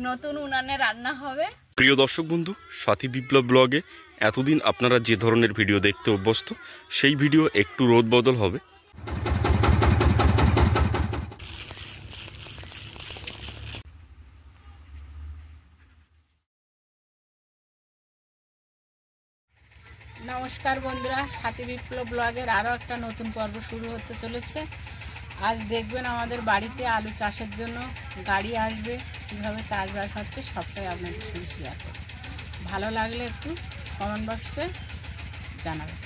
নতুন উনানে রান্না হবে। প্রিয় দর্শক বন্ধু, সাথী বিপ্লব ব্লগে এতদিন আপনারা যে ধরনের ভিডিও দেখতে অভ্যস্ত, সেই ভিডিও একটু রোদ বদল হবে। নমস্কার বন্ধুরা, সাথী বিপ্লব ব্লগের আরও একটা নতুন পর্ব শুরু হতে চলেছে। আজ দেখবেন আমাদের বাড়িতে আলু চাষের জন্য গাড়ি আসবে, কীভাবে চাষবাস হচ্ছে সবটাই আপনাদের সঙ্গে শেয়ার করব। ভালো লাগলে একটু কমেন্ট বক্সে জানাবেন।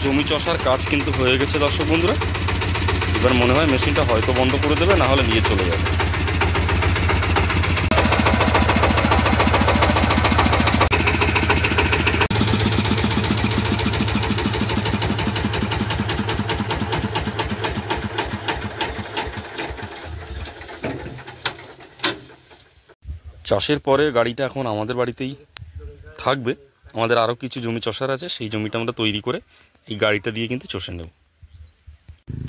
জমি চষার কাজ কিন্তু হয়ে গেছে দর্শক বন্ধুরা। এবার মনে হয় মেশিনটা হয়তো বন্ধ করে দেবে, না হলে নিয়ে চলে যাবে। চাষের পরে গাড়িটা এখন আমাদের বাড়িতেই থাকবে। আমাদের আরও কিছু জমি চষার আছে, সেই জমিটা আমরা তৈরি করে এই গাড়িটা দিয়ে কিন্তু চষে নেব।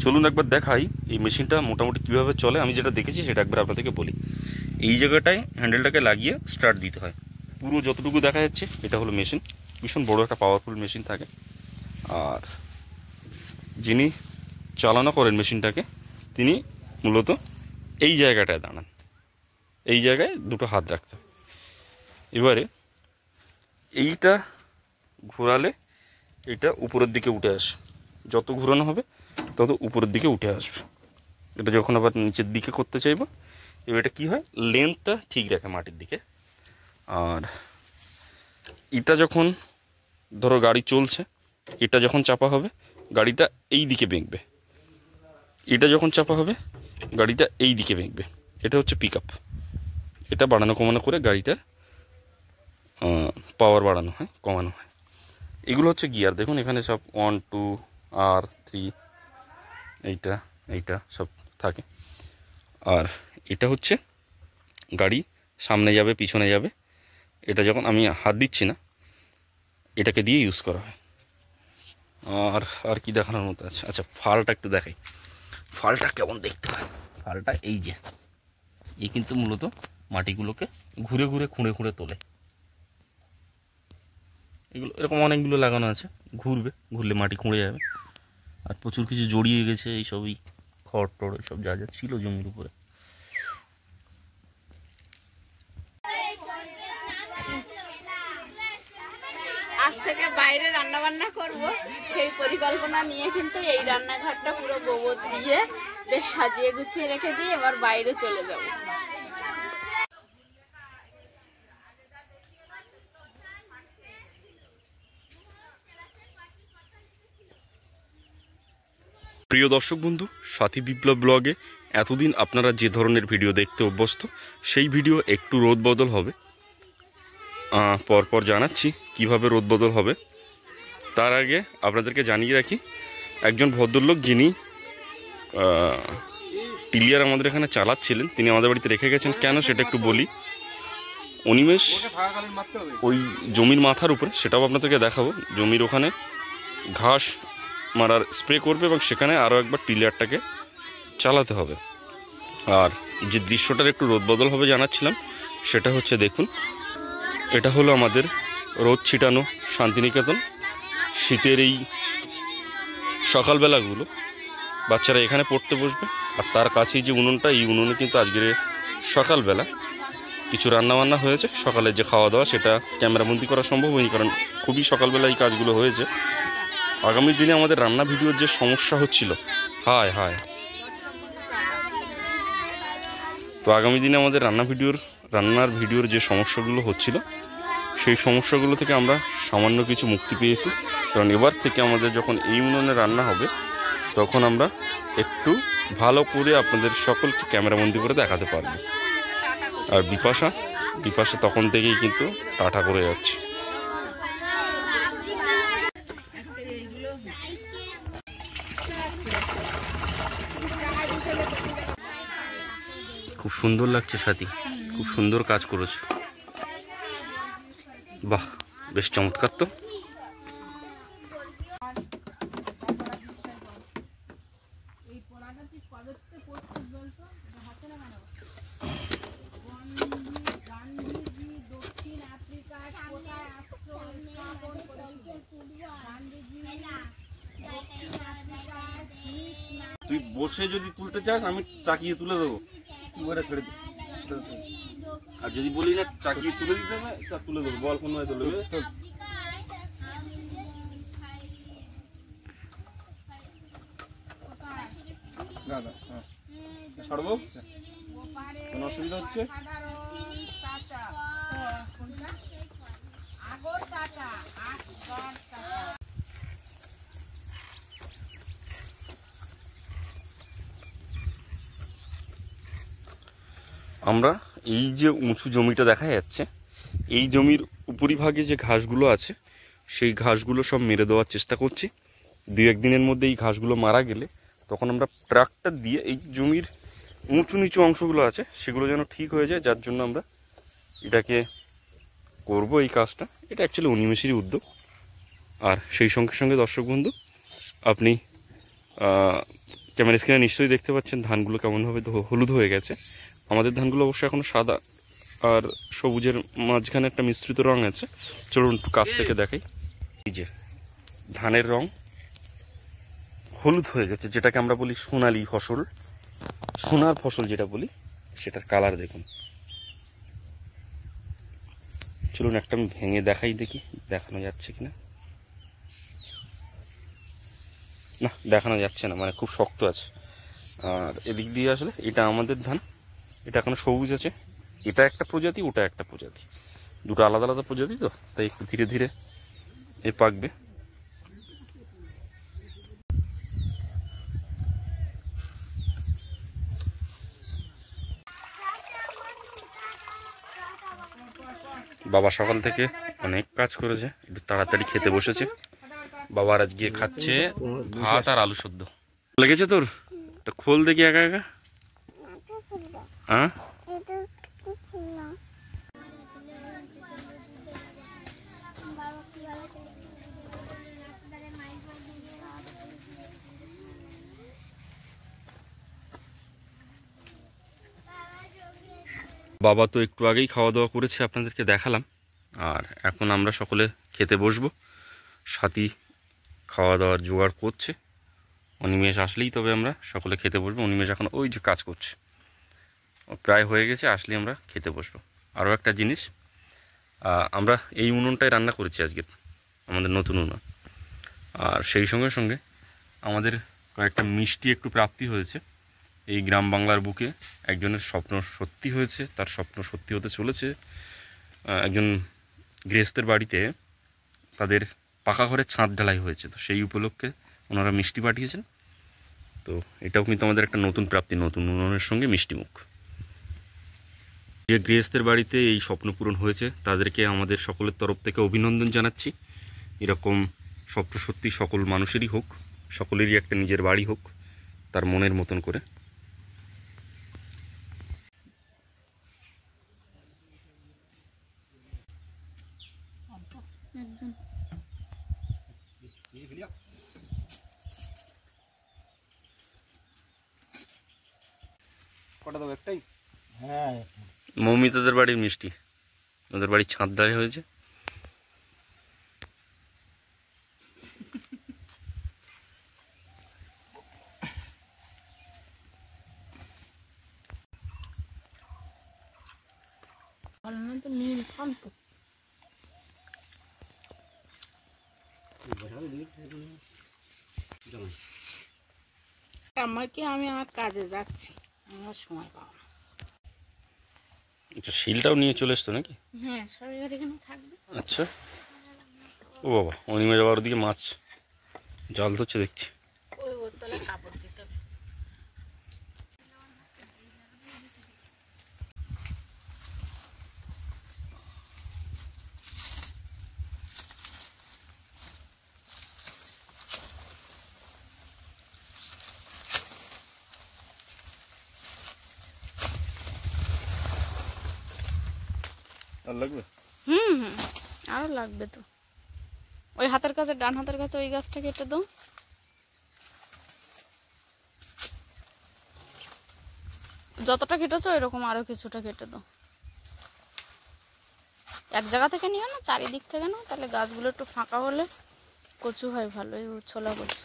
চলুন একবার দেখাই এই মেশিনটা মোটামুটি কীভাবে চলে। আমি যেটা দেখেছি সেটা একবার আপনাদেরকে বলি। এই জায়গাটায় হ্যান্ডেলটাকে লাগিয়ে স্টার্ট দিতে হয়। পুরো যতটুকু দেখা যাচ্ছে এটা হলো মেশিন। ভীষণ বড় একটা পাওয়ারফুল মেশিন থাকে। আর যিনি চালনা করেন মেশিনটাকে, তিনি মূলত এই জায়গাটায় দাঁড়ান। এই জায়গায় দুটো হাত রাখতে হয়। এবারে এইটা ঘোরালে এটা উপরের দিকে উঠে আসে। যত ঘোরানো হবে তত উপরের দিকে উঠে আসবে। এটা যখন আবার নিচের দিকে করতে চাইবো, এবার এটা কী হয়, লেন্থটা ঠিক রাখে মাটির দিকে। আর এটা যখন ধরো গাড়ি চলছে, এটা যখন চাপা হবে গাড়িটা এই দিকে বেঁকবে। এটা যখন চাপা হবে গাড়িটা এই দিকে বেঁকবে। এটা হচ্ছে পিক আপ। এটা বাড়ানো কমানো করে গাড়িটার পাওয়ার বাড়ানো হয়, কমানো হয়। এগুলো হচ্ছে গিয়ার। দেখুন এখানে সব 1, 2, আর 3, এইটা সব থাকে। আর এটা হচ্ছে গাড়ি সামনে যাবে পিছনে যাবে। এটা যখন আমি হাত দিচ্ছি না, এটাকে দিয়ে ইউজ করা হয়। আর কি দেখানোর মতো আছে? আচ্ছা, ফালটা একটু দেখাই। ফালটা কেমন দেখতে হয়। ফালটা এই যে, এই কিন্তু মূলত মাটিগুলোকে ঘুরে ঘুরে খুঁড়ে খুঁড়ে তোলে। এগুলো এরকম অনেকগুলো লাগানো আছে, ঘুরলে মাটি খুঁড়ে যাবে। আর প্রচুর কিছু জড়িয়ে গেছে এইসবই, খড় টড় এইসব যা যা ছিল জমির উপরে। আজ থেকে বাইরে রান্না বান্না করব, সেই পরিকল্পনা নিয়ে কিন্তু এই রান্নাঘরটা পুরো গোবর দিয়ে বেশ সাজিয়ে গুছিয়ে রেখে দিয়ে এবার বাইরে চলে যাব। প্রিয় দর্শক বন্ধু, সাথী বিপ্লব ব্লগে এতদিন আপনারা যে ধরনের ভিডিও দেখতে অভ্যস্ত, সেই ভিডিও একটু রোদ বদল হবে। পরপর জানাচ্ছি কিভাবে রোদ বদল হবে। তার আগে আপনাদেরকে জানিয়ে রাখি, একজন ভদ্রলোক যিনি টিলিয়ার আমাদের এখানে চালাচ্ছিলেন, তিনি আমাদের বাড়িতে রেখে গেছেন। কেন সেটা একটু বলি। অনিমেষ ওই জমির মাথার উপরে, সেটাও আপনাদেরকে দেখাবো, জমির ওখানে ঘাস মারার স্প্রে করবে এবং সেখানে আরও একবার টিলিয়ারটাকে চালাতে হবে। আর যে দৃশ্যটার একটু রোদ বদল হবে জানাচ্ছিলাম, সেটা হচ্ছে দেখুন, এটা হলো আমাদের রোদ ছিটানো শান্তিনিকেতন। শীতের এই সকালবেলাগুলো বাচ্চারা এখানে পড়তে বসবে। আর তার কাছেই যে উনুনটা, এই উনুনে কিন্তু আজকের সকালবেলা কিছু রান্নাবান্না হয়েছে। সকালের যে খাওয়া দাওয়া সেটা ক্যামেরাবন্দি করা সম্ভব হয়নি, কারণ খুবই সকালবেলা এই কাজগুলো হয়েছে। আগামী দিনে আমাদের রান্না ভিডিওর যে সমস্যা হচ্ছিল, তো আগামী দিনে আমাদের রান্নার ভিডিওর যে সমস্যাগুলো হচ্ছিল, সেই সমস্যাগুলো থেকে আমরা সামান্য কিছু মুক্তি পেয়েছি। কারণ এবার থেকে আমাদের যখন এই উনুনে রান্না হবে তখন আমরা একটু ভালো করে আপনাদের সকলকে ক্যামেরাবন্দি করে দেখাতে পারবো। আর বিপাশা তখন থেকেই কিন্তু টাটা করে যাচ্ছে। খুব সুন্দর লাগছে সাথী, খুব সুন্দর কাজ করেছো। বাহ, বেশ চমৎকার তো। তুই বসে যদি তুলতে চাস আমি চাকিয়ে তুলে দেবো, আর যদি বলি না চাকিয়ে তুলে দিতে হবে তা তুলে দেবো। বল কোন ভাই তুলে দেবে? ছাড়বো, কোনো অসুবিধা হচ্ছে? আমরা এই যে উঁচু জমিটা দেখা যাচ্ছে, এই জমির উপরিভাগে যে ঘাসগুলো আছে সেই ঘাসগুলো সব মেরে দেওয়ার চেষ্টা করছি। 2-1 দিনের মধ্যে এই ঘাসগুলো মারা গেলে তখন আমরা ট্রাক্টর দিয়ে এই জমির উঁচু নিচু অংশগুলো আছে সেগুলো যেন ঠিক হয়ে যায়, যার জন্য আমরা এটাকে করব এই কাজটা। এটা অ্যাকচুয়ালি অনিমেষেরই উদ্যোগ। আর সেই সঙ্গে সঙ্গে দর্শক বন্ধু, আপনি ক্যামেরা স্ক্রিনে নিশ্চয়ই দেখতে পাচ্ছেন ধানগুলো কেমনভাবে হলুদ হয়ে গেছে। আমাদের ধানগুলো অবশ্যই এখনো সাদা আর সবুজের মাঝখানে একটা মিশ্রিত রং আছে। চলুন একটু কাছ থেকে দেখাই। এই যে ধানের রং হলুদ হয়ে গেছে, যেটাকে আমরা বলি সোনালি ফসল, সোনার ফসল যেটা বলি, সেটার কালার দেখুন। চলুন একটা আমি ভেঙে দেখাই, দেখি দেখানো যাচ্ছে কিনা। না, দেখানো যাচ্ছে না, মানে খুব শক্ত আছে। আর এদিক দিয়ে আসলে এটা আমাদের ধান, এটা এখনো সবুজ আছে। এটা একটা প্রজাতি, ওটা একটা প্রজাতি, দুটো আলাদা আলাদা প্রজাতি, তো তাই একটু ধীরে ধীরে এ পাকবে। বাবা সকাল থেকে অনেক কাজ করেছে, একটু তাড়াতাড়ি খেতে বসেছে। বাবার আজকে খাচ্ছে ভাত আর আলু সেদ্ধ। লেগেছে তোর? তো খোল দেখি একা একা। হ্যাঁ, বাবা তো একটু আগেই খাওয়া দাওয়া করেছে, আপনাদেরকে দেখালাম। আর এখন আমরা সকলে খেতে বসবো। সাথী খাওয়া দাওয়ার জোগাড় করছে, অনিমেষ আসলেই তবে আমরা সকলে খেতে বসবো। অনিমেষ এখন ওই যে কাজ করছে, প্রায় হয়ে গেছে, আসলেই আমরা খেতে বসবো। আরও একটা জিনিস, আমরা এই উনুনটায় রান্না করেছি আজকে, আমাদের নতুন উনুন। আর সেই সঙ্গে সঙ্গে আমাদের কয়েকটা মিষ্টি একটু প্রাপ্তি হয়েছে। এই গ্রাম বাংলার বুকে একজনের স্বপ্ন সত্যি হয়েছে, তার স্বপ্ন সত্যি হতে চলেছে। একজন গৃহস্থের বাড়িতে তাদের পাকা ঘরে ছাদ ঢালাই হয়েছে, তো সেই উপলক্ষে ওনারা মিষ্টি পাঠিয়েছেন। তো এটাও কিন্তু আমাদের একটা নতুন প্রাপ্তি, নতুন উনুনের সঙ্গে মিষ্টি মুখ। যে গৃহস্থের বাড়িতে এই স্বপ্ন পূরণ হয়েছে তাদেরকে আমাদের সকলের তরফ থেকে অভিনন্দন জানাচ্ছি। এরকম স্বপ্ন সত্যি সকল মানুষেরই হোক, সকলেরই একটা নিজের বাড়ি হোক তার মনের মতন করে। কটা দেবো? একটাই। হ্যাঁ, মৌমিতাদের বাড়ির মিষ্টি, ওদের বাড়ির ছাদ ঢালাই হয়েছে। আমাকে আমি আমার কাজে যাচ্ছি, আমার সময় পাবো না। আচ্ছা, শিলটাও নিয়ে চলে এসতো নাকি? হ্যাঁ, সবাই এখানে থাকবে। আচ্ছা, ও বাবা, অনিমে যাওয়ার দিকে মাছ জাল ধরছে দেখছি। ওই ওর তলায় কাপড় দিতে হবে। আর লাগবে? হুম, আরো লাগবে তো। ওই হাতের কাছে, ডান হাতের কাছে ওই গাছটা কেটে দাও। যতটা কেটেছো এরকম আরো কিছুটা কেটে দাও। এক জায়গা থেকে নিও না, চারিদিক থেকে নাও, তাহলে গাছগুলো একটু ফাঁকা হলে কচু হয় ভালো, এই ছোলা কচু।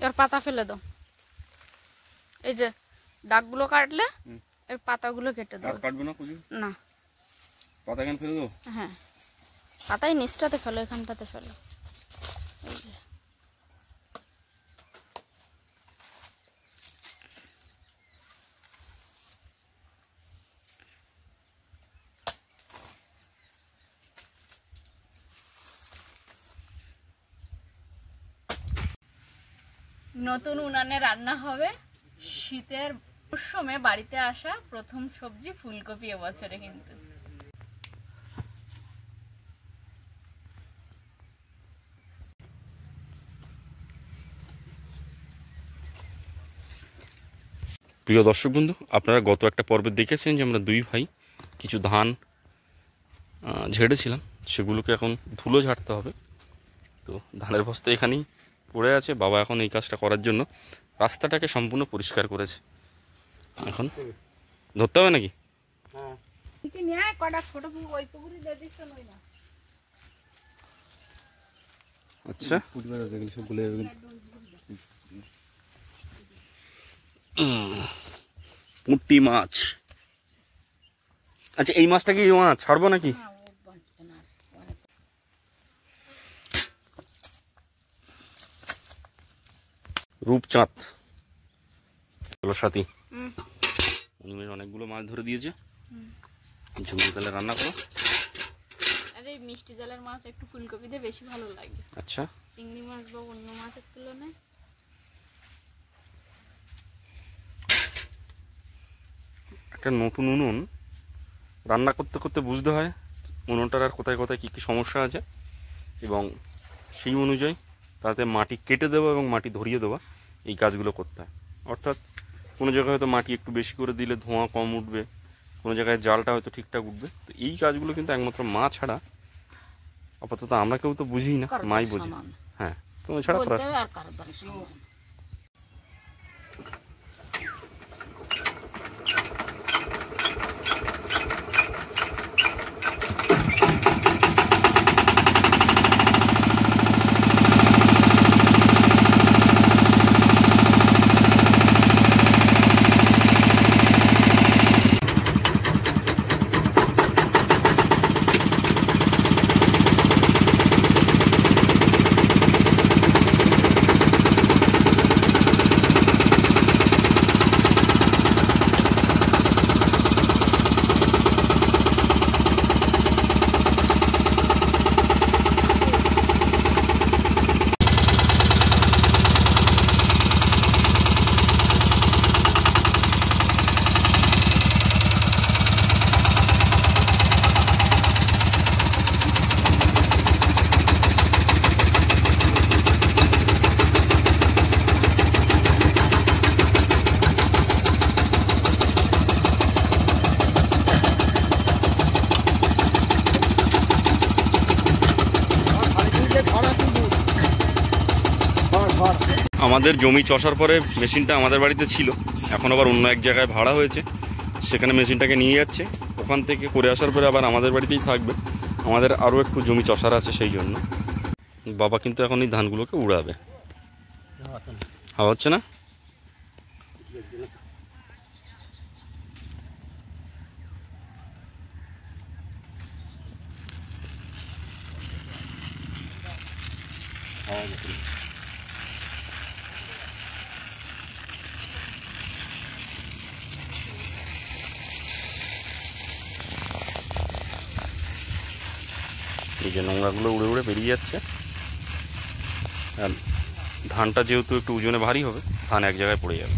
এর পাতা ফেলে দাও। এই যে ডাকগুলো কাটলে এর পাতাগুলো কেটে দাও। কাটবে না কচু? না, পাতা কেন ফেলে দেবো? হ্যাঁ, পাতাই নিচটাতে ফেলো, এখানটাতে ফেলো। এই যে নতুন উনানে রান্না হবে। শীতের মরশুমে বাড়িতে আসা প্রথম সবজি ফুলকপি এবছরে কিন্তু। প্রিয় দর্শক বন্ধু, আপনারা গত একটা পর্বে দেখেছেন যে আমরা দুই ভাই কিছু ধান ঝেড়েছিলাম, সেগুলোকে এখন ধুলো ঝাড়তে হবে। তো ধানের বস্তা এখানেই পড়ে আছে। বাবা এখন এই কাজটা করার জন্য রাস্তাটাকে সম্পূর্ণ পরিষ্কার করেছে। এখন ধরতে হবে নাকি? আচ্ছা, পুঁটি মাছ। আচ্ছা, এই মাছটা কি ছাড়বো নাকি? রূপচাঁদ সাথী অনেকগুলো মাছ ধরে দিয়েছে। ঝুমুর তাহলে রান্না করো। আরে মিষ্টি জলের মাছ একটু ফুলকপি দিয়ে বেশি ভালো লাগে। আচ্ছা, চিংড়ি মাছ বা অন্য মাছের তুলনায়। একটা নতুন উনুন রান্না করতে করতে বুঝতে হয় উনুনটার আর কোথায় কোথায় কী কী সমস্যা আছে, এবং সেই অনুযায়ী তাতে মাটি কেটে দেওয়া এবং মাটি ধরিয়ে দেওয়া, এই কাজগুলো করতে হয়। অর্থাৎ কোনো জায়গায় হয়তো মাটি একটু বেশি করে দিলে ধোঁয়া কম উঠবে, কোনো জায়গায় জালটা হয়তো ঠিকঠাক উঠবে। তো এই কাজগুলো কিন্তু একমাত্র মা ছাড়া আপাতত আমরা কেউ তো বুঝি না, মাই বোঝে। হ্যাঁ, তোমার ছাড়া করা। আমাদের জমি চষার পরে মেশিনটা আমাদের বাড়িতে ছিল, এখন আবার অন্য এক জায়গায় ভাড়া হয়েছে, সেখানে মেশিনটাকে নিয়ে যাচ্ছে। ওখান থেকে করে আসার পরে আবার আমাদের বাড়িতেই থাকবে। আমাদের আরও একটু জমি চষার আছে, সেই জন্য বাবা কিন্তু এখন এই ধানগুলোকে উড়াবে। হাওয়া হচ্ছে না? এই যে নোংরাগুলো উড়ে উড়ে বেরিয়ে যাচ্ছে। আর ধানটা যেহেতু একটু ওজনে ভারী হবে, ধান এক জায়গায় পড়ে যাবে।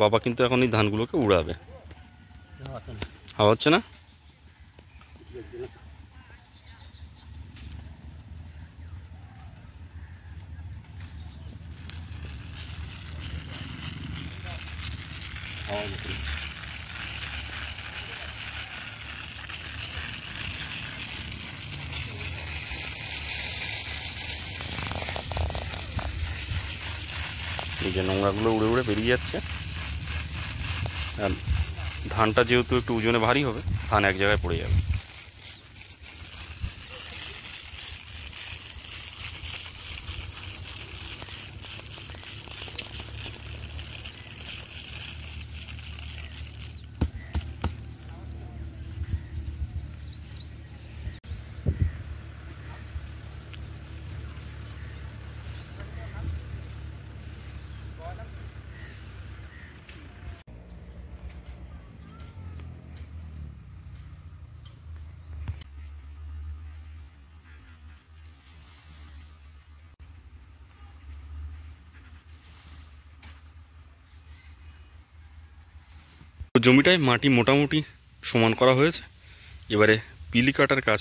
বাবা কিন্তু এখন এই ধানগুলোকে উড়াবে। হাওয়া হচ্ছে না? এই যে নোংরাগুলো উড়ে উড়ে বেরিয়ে যাচ্ছে। আর ধানটা যেহেতু একটু ওজনে ভারী হবে, ধান এক জায়গায় পড়ে যাবে। জমিটায় মাটি মোটামুটি সমান করা হয়েছে। এবারে পিলি কাটার কাজ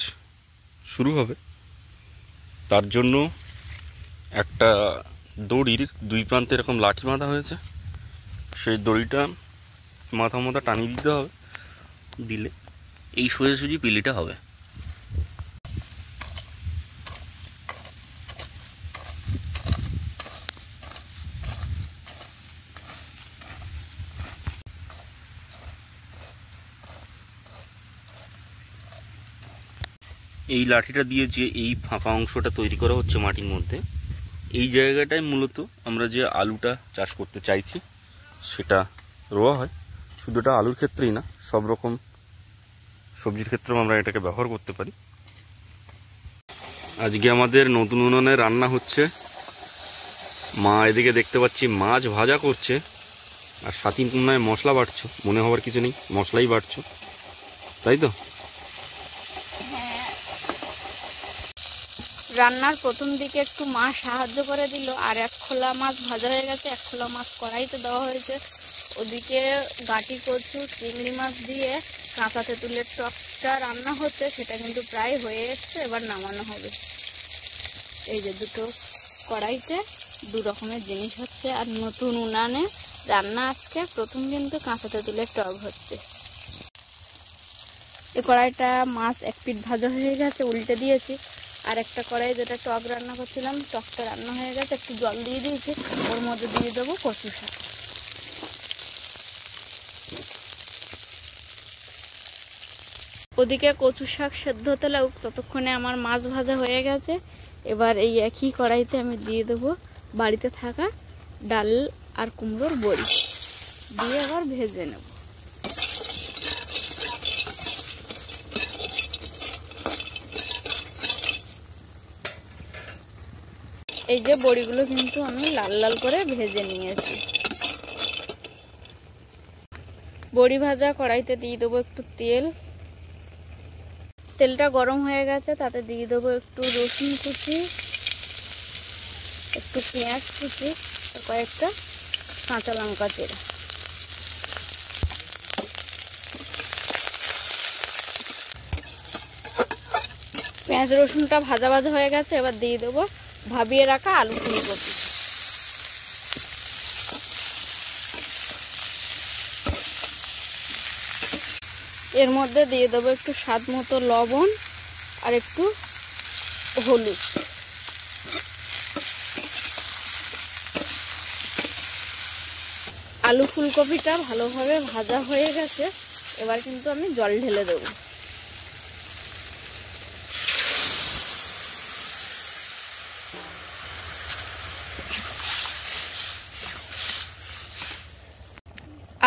শুরু হবে। তার জন্য একটা দড়ির দুই প্রান্তে এরকম লাঠি বাঁধা হয়েছে। সেই দড়িটা মাথা টানিয়ে দিতে হবে, দিলে এই সোজাসুজি পিলিটা হবে। এই লাঠিটা দিয়ে যে এই ফাঁকা অংশটা তৈরি করা হচ্ছে মাটির মধ্যে, এই জায়গাটায় মূলত আমরা যে আলুটা চাষ করতে চাইছি সেটা রোয়া হয়। শুধু এটা আলুর ক্ষেত্রেই না, সব রকম সবজির ক্ষেত্রেও আমরা এটাকে ব্যবহার করতে পারি। আজকে আমাদের নতুন উনুনে রান্না হচ্ছে। মা এদিকে দেখতে পাচ্ছি মাছ ভাজা করছে, আর সাথী মনে হয় মশলা বাটছো। মনে হওয়ার কিছু নেই, মশলাই বাটছো, তাই তো? রান্নার প্রথম দিকে একটু মা সাহায্য করে দিল, আর এক খোলা মাছ ভাজা হয়ে গেছে, এক খোলা মাছ কড়াইতে দেওয়া হয়েছে। ওদিকে গাটি কচু চিংড়ি মাছ দিয়ে কাঁচা তেঁতুলের টকটা রান্না হচ্ছে, সেটা কিন্তু প্রায় হয়ে এসছে। এবার নামানো হবে। এই যে দুটো কড়াইতে দু রকমের জিনিস হচ্ছে, আর নতুন উনানে রান্না আজকে প্রথম কিন্তু কাঁচা তেঁতুলের টক হচ্ছে। এই কড়াইটা মাছ এক পিঠ ভাজা হয়ে গেছে, উল্টে দিয়েছি। আর একটা কড়াই যেটা টক রান্না করছিলাম, টকটা রান্না হয়ে গেছে, একটু জল দিয়ে দিয়েছি। ওর মধ্যে দিয়ে দেবো কচু শাক। ওদিকে কচু শাক সেদ্ধ হতে লাগুক, ততক্ষণে আমার মাছ ভাজা হয়ে গেছে। এবার এই একই কড়াইতে আমি দিয়ে দেবো বাড়িতে থাকা ডাল আর কুমড়োর বড়ি, দিয়ে আবার ভেজে নেব। এই যে বড়িগুলো কিন্তু আমি লাল লাল করে ভেজে নিয়েছি। বড়ি ভাজা কড়াইতে দিয়ে দেবো একটু তেল। তেলটা গরম হয়ে গেছে, তাতে দিয়ে দেবো একটু রসুন কুচি, একটু পেঁয়াজ কুচি, কয়েকটা কাঁচা লঙ্কা চেরা। পেঁয়াজ রসুনটা ভাজা ভাজা হয়ে গেছে, এবার দিয়ে দেবো ভাবিয়ে রাখা আলু ফুলকপি। এর মধ্যে দিয়ে দেবো একটু স্বাদ মতো লবণ আর একটু হলুদ। আলু ফুলকপিটা ভালোভাবে ভাজা হয়ে গেছে, এবার কিন্তু আমি জল ঢেলে দেবো।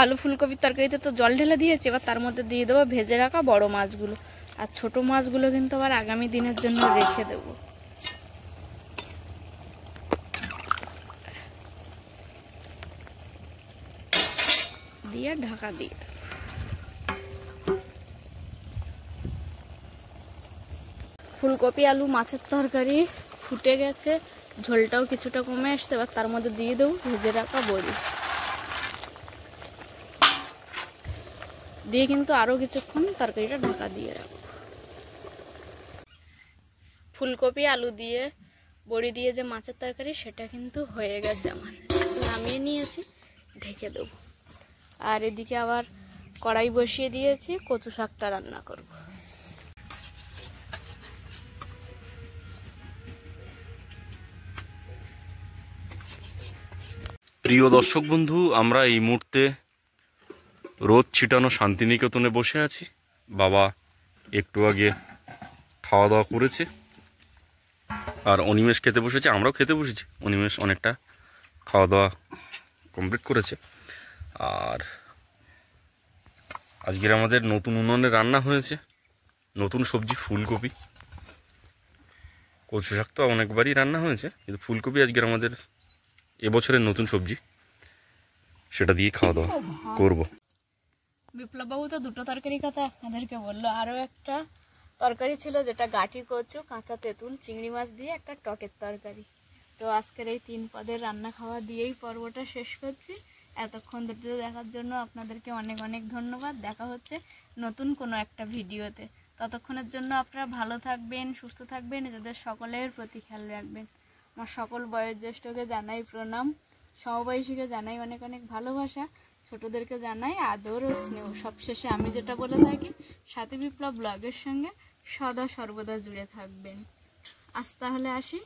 আলু ফুলকপির তরকারিতে তো জল ঢেলে দিয়েছি, এবার তার মধ্যে দিয়ে দেবো ভেজে রাখা বড় মাছগুলো। আর ছোট মাছগুলো কিন্তু আবার আগামী দিনের জন্য রেখে দেব। দিয়ে ঢাকা দিয়ে দেব। ফুলকপি আলু মাছের তরকারি ফুটে গেছে, ঝোলটাও কিছুটা কমে আসছে। এবার তার মধ্যে দিয়ে দেবো ভেজে রাখা বড়ি, দিয়ে কিন্তু আরও কিছুক্ষণ তরকারিটা ঢাকা দিয়ে রাখবো। ফুলকপি আলু দিয়ে বড়ি দিয়ে যে মাছের তরকারি সেটা কিন্তু হয়ে গেছে আমার, নামিয়ে নিয়েছি, ঢেকে দেবো। আর এদিকে আবার কড়াই বসিয়ে দিয়েছি, কচু শাকটা রান্না করব। প্রিয় দর্শক বন্ধু, আমরা এই মুহূর্তে রোদ ছিটানো শান্তিনিকেতনে বসে আছি। বাবা একটু আগে খাওয়া দাওয়া করেছে আর অনিমেষ খেতে বসেছে, আমরাও খেতে বসেছি। অনিমেষ অনেকটা খাওয়া দাওয়া কমপ্লিট করেছে। আর আজকের আমাদের নতুন উনুনে রান্না হয়েছে নতুন সবজি ফুলকপি। কচু শাক তো অনেকবারই রান্না হয়েছে, কিন্তু ফুলকপি আজকের আমাদের এবছরের নতুন সবজি, সেটা দিয়ে খাওয়া দাওয়া করবো। বিপ্লববাবু তো দুটো তরকারি কথা আপনাদেরকে বললো, আরও একটা তরকারি ছিল যেটা গাঠি কচু, কাঁচা তেঁতুল, চিংড়ি মাছ দিয়ে একটা টকের তরকারি। তো আজকের এই 3 পদের রান্না খাওয়া দিয়েই পর্বটা শেষ করছি। এতক্ষণ ধৈর্য দেখার জন্য আপনাদেরকে অনেক অনেক ধন্যবাদ। দেখা হচ্ছে নতুন কোনো একটা ভিডিওতে। ততক্ষণের জন্য আপনারা ভালো থাকবেন, সুস্থ থাকবেন, নিজেদের সকলের প্রতি খেয়াল রাখবেন। আমার সকল বয়োজ্যেষ্ঠকে জানাই প্রণাম, সমবয়সীকে জানাই অনেক অনেক ভালোবাসা, ছোটদেরকে জানাই আদর ও স্নেহ। সবশেষে আমি যেটা বলে থাকি, সাথী বিপ্লব ব্লগের সঙ্গে সদা সর্বদা জুড়ে থাকবেন। আজ তাহলে আসি।